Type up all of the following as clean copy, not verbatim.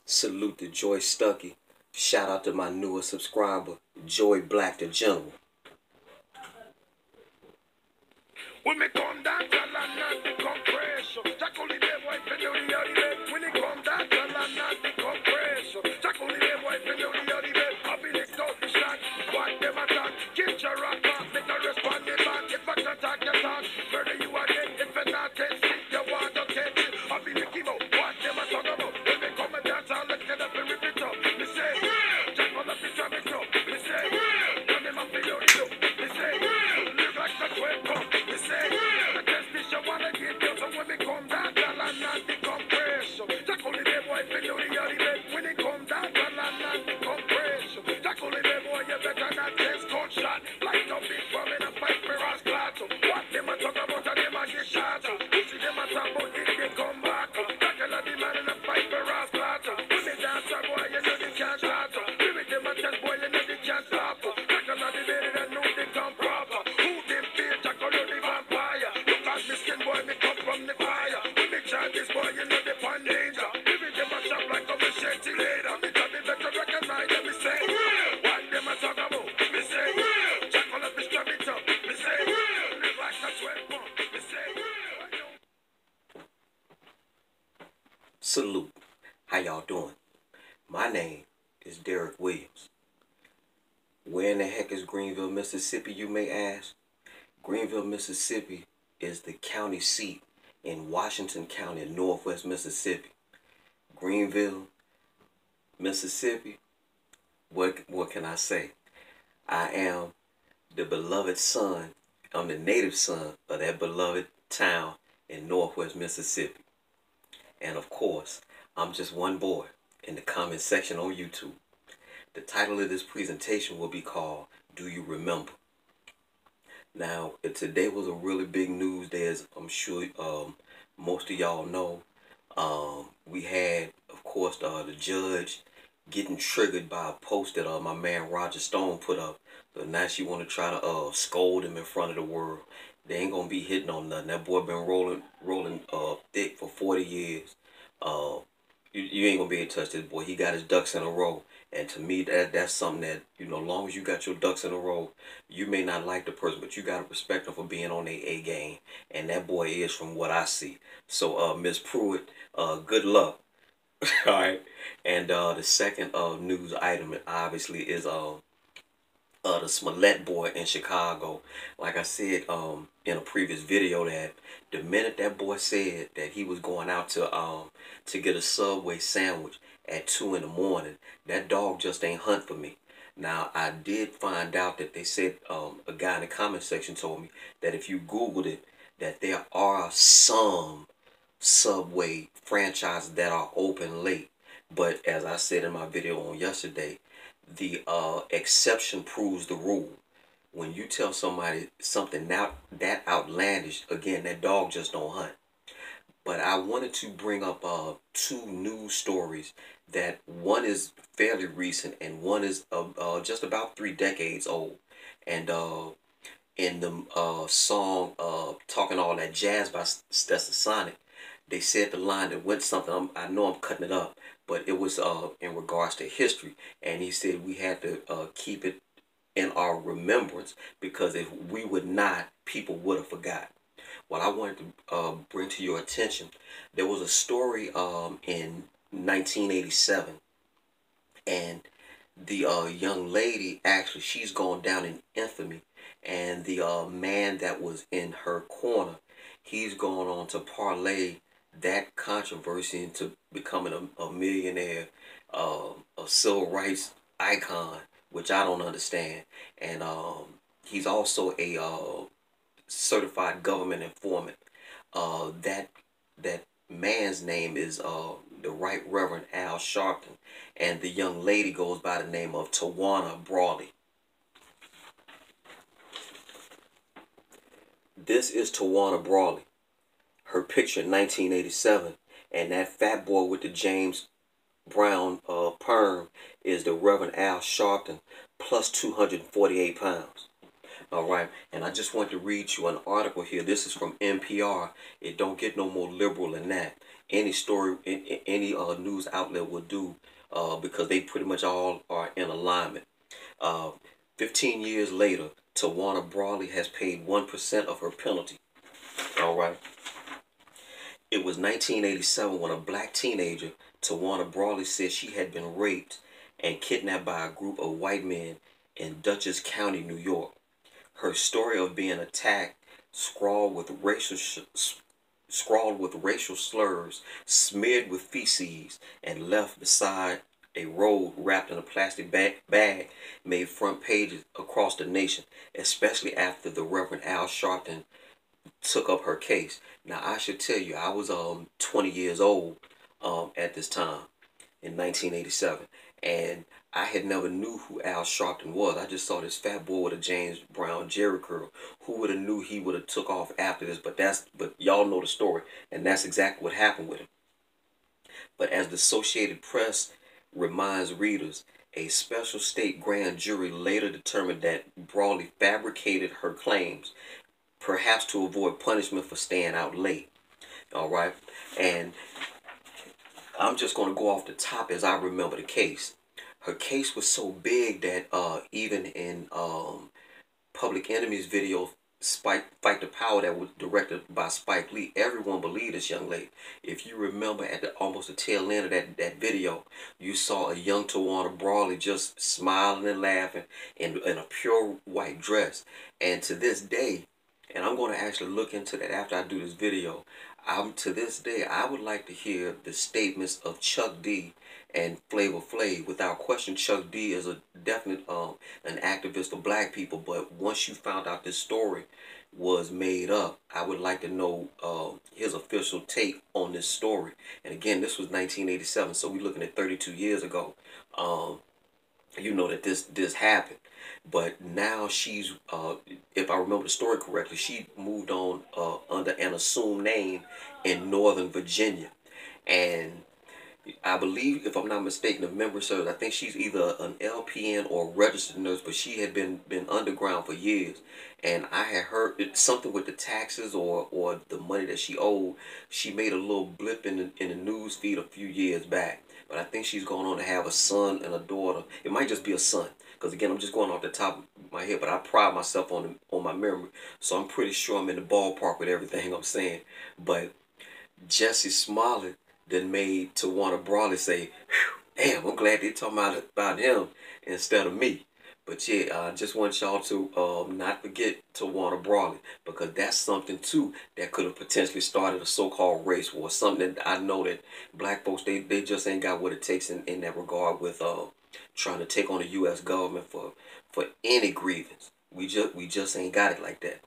Salute to Joy Stuckey. Shout out to my newest subscriber, Joy Black the General. When me come down, tell her not the compression. Jack only the boy for the bed. When it come down, tell her not the compression. Jack only the boy for the bed. I be licked out the shot. What them attack? Get your rock back. Make a respond the back. If I attack, you talk. Murder you again. If you not test it, you want to catch it. I be licking out. What them a talk about? When me come and dance, I'll let them up and rip it up. Me say, Jack on up the drum it up. Me say, run them up the yard it up. Me say, live like a 12 pump. Me say, I test this, you wanna get down. So when me come down, tell her not the compression. Jack only the boy for the yard bed. When it come down, tell her not the compression. Jack only the boy, you better not test gunshot. Light up big bomb in a fight for us glad. So what them a talk about, and them a get shot. So you see them a talk about if they come back. Jack a the man in a fight for us glad. So when they dance, boy, you know they can't start. So with them a test, boy, you know they can't stop. Jack a the baby that know they come proper. Who them fear, Jack a the vampire. Look at me skin, boy, me come from the fire. When they chant this, boy, you know they find danger. With them a shop like a machete later. Me tell me better recognize them, me say. What them a talk about? Me say. Jack on up the strum it up. Me say. Live like a 12 pump. Me say. Salute. How y'all doing? My name is Derek Williams. Where in the heck is Greenville, Mississippi, you may ask? Greenville, Mississippi is the county seat in Washington County, Northwest Mississippi. Greenville, Mississippi, what can I say? I am the beloved son, I'm the native son of that beloved town in Northwest Mississippi. And of course, I'm just one boy in the comment section on YouTube. The title of this presentation will be called, Do You Remember? Now, today was a really big news day, as I'm sure most of y'all know. We had, of course, the judge getting triggered by a post that my man Roger Stone put up. So now she want to try to scold him in front of the world. They ain't gonna be hitting on nothing. That boy been rolling thick for 40 years. You ain't gonna be able to touch this boy. He got his ducks in a row. And to me, that's something that, as long as you got your ducks in a row, you may not like the person, but you got to respect them for being on their A game. And that boy is, from what I see. So, Miss Pruitt, good luck. All right. And the second news item, obviously, is the Smollett boy in Chicago. Like I said in a previous video, that the minute that boy said that he was going out to get a Subway sandwich at 2 in the morning, that dog just ain't hunt for me. Now, I did find out that they said, a guy in the comment section told me that if you Googled it, that there are some Subway franchises that are open late. But as I said in my video on yesterday, the exception proves the rule. When you tell somebody something that outlandish, again, that dog just don't hunt. But I wanted to bring up two news stories. That one is fairly recent and one is just about 3 decades old. And in the song Talking All That Jazz by Stetsasonic, they said the line that went something, I know I'm cutting it up, but it was in regards to history. And he said we had to keep it in our remembrance, because if we would not, people would have forgot. What I wanted to bring to your attention, there was a story in 1987, and the young lady, actually, she's gone down in infamy, and the man that was in her corner, he's gone on to parlay that controversy into becoming a millionaire, a civil rights icon, which I don't understand. And he's also a certified government informant. That man's name is the Right Reverend Al Sharpton, and the young lady goes by the name of Tawana Brawley. This is Tawana Brawley. Her picture in 1987, and that fat boy with the James Brown perm is the Reverend Al Sharpton, plus 248 pounds. All right, and I just want to read you an article here. This is from NPR. It don't get no more liberal than that. any story, any news outlet will do, because they pretty much all are in alignment. Uh, 15 years later, Tawana Brawley has paid 1% of her penalty. All right. It was 1987 when a black teenager, Tawana Brawley, said she had been raped and kidnapped by a group of white men in Dutchess County, New York. Her story of being attacked, scrawled with racial slurs, smeared with feces, and left beside a road wrapped in a plastic bag, made front pages across the nation, especially after the Reverend Al Sharpton took up her case. Now, I should tell you, I was 20 years old at this time in 1987, and I had never knew who Al Sharpton was. I just saw this fat boy with a James Brown Jerry curl. Who would have knew he would have took off after this? But y'all know the story, and that's exactly what happened with him. But as the Associated Press reminds readers, a special state grand jury later determined that Brawley fabricated her claims, perhaps to avoid punishment for staying out late. All right, and I'm just going to go off the top as I remember the case. Her case was so big that even in Public Enemy's video, Fight the Power, that was directed by Spike Lee, everyone believed this young lady. If you remember, at almost the tail end of that video, you saw a young Tawana Brawley just smiling and laughing in a pure white dress. And to this day, and I'm going to actually look into that after I do this video, to this day, I would like to hear the statements of Chuck D and Flavor Flav. Without question, Chuck D is a definite an activist of black people. But once you found out this story was made up, I would like to know his official take on this story. And again, this was 1987, so we're looking at 32 years ago. You know that this happened. But now she's, if I remember the story correctly, she moved on under an assumed name in Northern Virginia. And I believe, if I'm not mistaken, if memory serves, I think she's either an LPN or a registered nurse, but she had been underground for years. And I had heard something with the taxes or the money that she owed. She made a little blip in the news feed a few years back. But I think she's going on to have a son and a daughter. It might just be a son, because again, I'm just going off the top of my head. But I pride myself on my memory, so I'm pretty sure I'm in the ballpark with everything I'm saying. But Jesse Smollett then made Tawana Brawley say, "Damn, I'm glad they talking about him instead of me." But yeah, I just want y'all to not forget Tawana Brawley, because that's something too that could have potentially started a so-called race war. Something that I know that black folks, they just ain't got what it takes in that regard with trying to take on the U.S. government for any grievance. We just ain't got it like that.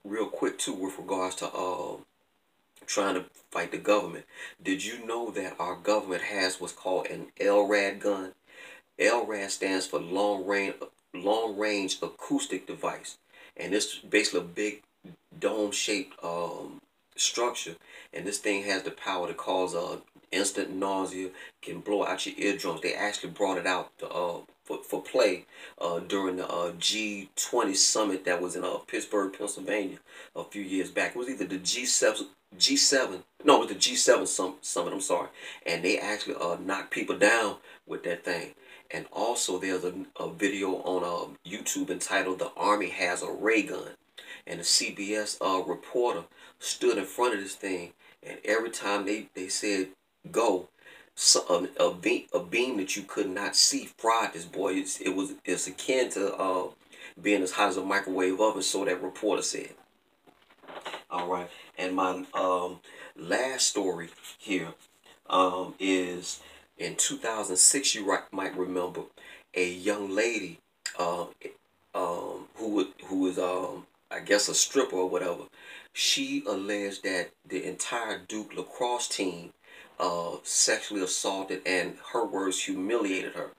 Real quick too, with regards to trying to fight the government. Did you know that our government has what's called an LRAD gun? LRAD stands for long range acoustic device, and it's basically a big dome shaped structure, and this thing has the power to cause instant nausea, can blow out your eardrums. They actually brought it out to, for play during the G20 summit that was in Pittsburgh, Pennsylvania a few years back. It was either the G7, no, it was the G7 summit, I'm sorry. And they actually knocked people down with that thing. And also there's a video on YouTube entitled "The Army Has a Ray Gun." And the CBS reporter stood in front of this thing, and every time they said go, so, a beam that you could not see fried this boy. It's akin to being as hot as a microwave oven, so that reporter said. All right, and my last story here is in 2006. You might remember a young lady who was I guess a stripper or whatever. She alleged that the entire Duke lacrosse team sexually assaulted and, her words, humiliated her.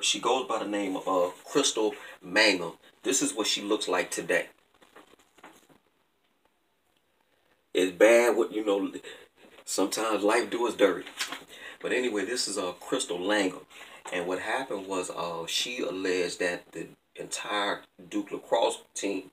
She goes by the name of Crystal Mangum. This is what she looks like today. It's bad what, sometimes life do us dirty. But anyway, this is Crystal Langham. And what happened was she alleged that the entire Duke lacrosse team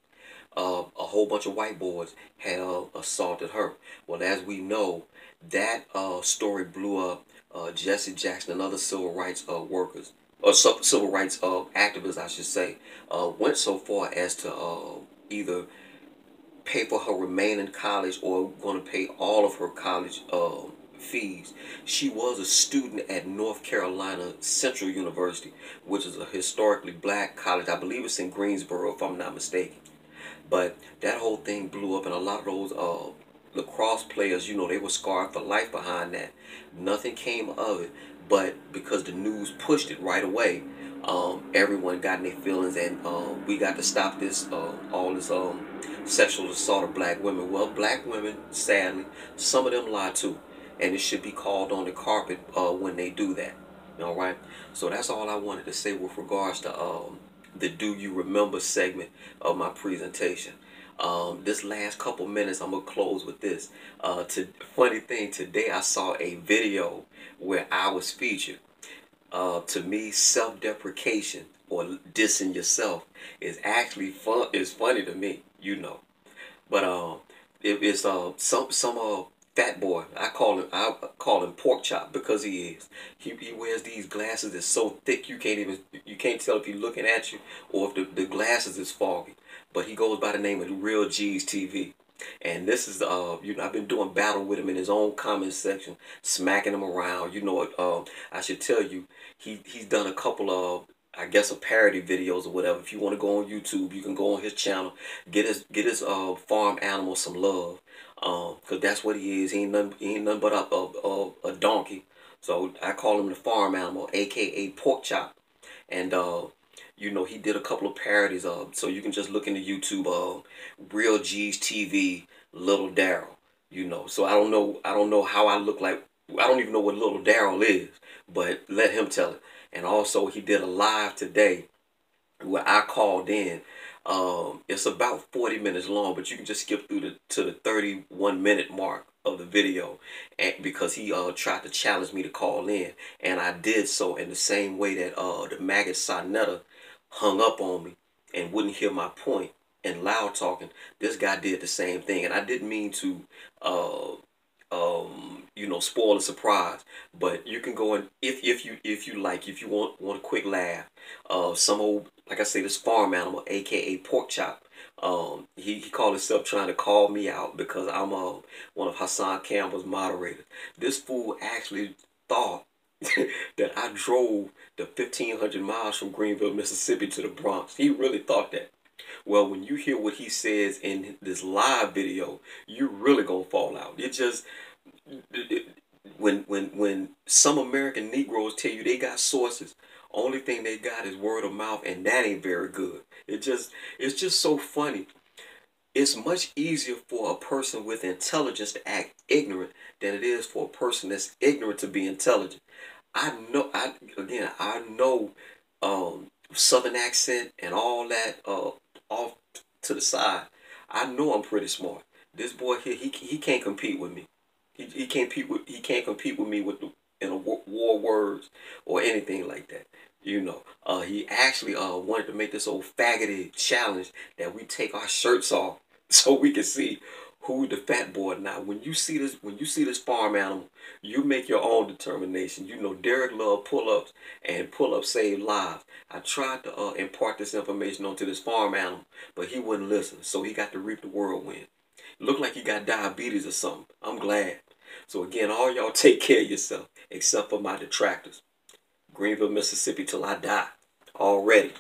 a whole bunch of white boys had assaulted her. Well, as we know, that story blew up. Jesse Jackson and other civil rights workers, or civil rights activists, I should say, went so far as to either pay for her remaining college or going to pay all of her college fees. She was a student at North Carolina Central University, which is a historically black college. I believe it's in Greensboro, if I'm not mistaken. But that whole thing blew up, and a lot of those lacrosse players, they were scarred for life behind that. Nothing came of it, but because the news pushed it right away, everyone got in their feelings, and we got to stop this all this sexual assault of black women. Well, black women, sadly, some of them lie too, and it should be called on the carpet when they do that. All right. So that's all I wanted to say with regards to the "Do You Remember" segment of my presentation. This last couple minutes, I'm gonna close with this. Funny thing, today I saw a video where I was featured. To me, self-deprecation or dissing yourself is actually fun. It's funny to me, But it's some fat boy. I call him pork chop because he is. He wears these glasses that's so thick you can't tell if he's looking at you or if the glasses is foggy. But he goes by the name of Real G's TV. And this is I've been doing battle with him in his own comment section, smacking him around. I should tell you, he's done a couple of, I guess, a parody videos or whatever. If you want to go on YouTube, you can go on his channel, get his farm animal some love, cause that's what he is. He ain't nothing but a donkey. So I call him the farm animal, aka pork chop. And he did a couple of parodies of. So you can just look into YouTube, Real G's TV, Little Daryl. So I don't know how I look like. I don't even know what Little Daryl is, but let him tell it. And also, he did a live today where I called in. It's about 40 minutes long, but you can just skip through to the 31-minute mark of the video, and because he tried to challenge me to call in, and I did so in the same way that the maggot Sonetta hung up on me and wouldn't hear my point and loud talking. This guy did the same thing, and I didn't mean to spoil the surprise. But you can go and if you want a quick laugh, some old, like I say, this farm animal, aka pork chop. He called himself trying to call me out because I'm one of Hassan Campbell's moderators. This fool actually thought that I drove the 1,500 miles from Greenville, Mississippi to the Bronx. He really thought that. Well, when you hear what he says in this live video, you really gonna fall out. It just when some American Negroes tell you they got sources, only thing they got is word of mouth, and that ain't very good. It's just so funny. It's much easier for a person with intelligence to act ignorant than it is for a person that's ignorant to be intelligent. I know Southern accent and all that off to the side. I know I'm pretty smart. This boy here, he can't compete with me. He can't compete with me war words or anything like that. He actually wanted to make this old faggoty challenge that we take our shirts off so we can see who the fat boy. Now, when you see this farm animal, you make your own determination. Derek love pull-ups, and pull-ups save lives. I tried to impart this information onto this farm animal, but he wouldn't listen, so he got to reap the whirlwind. Looked like he got diabetes or something. I'm glad. So again, all y'all take care of yourself, except for my detractors. Greenville, Mississippi till I die. Already.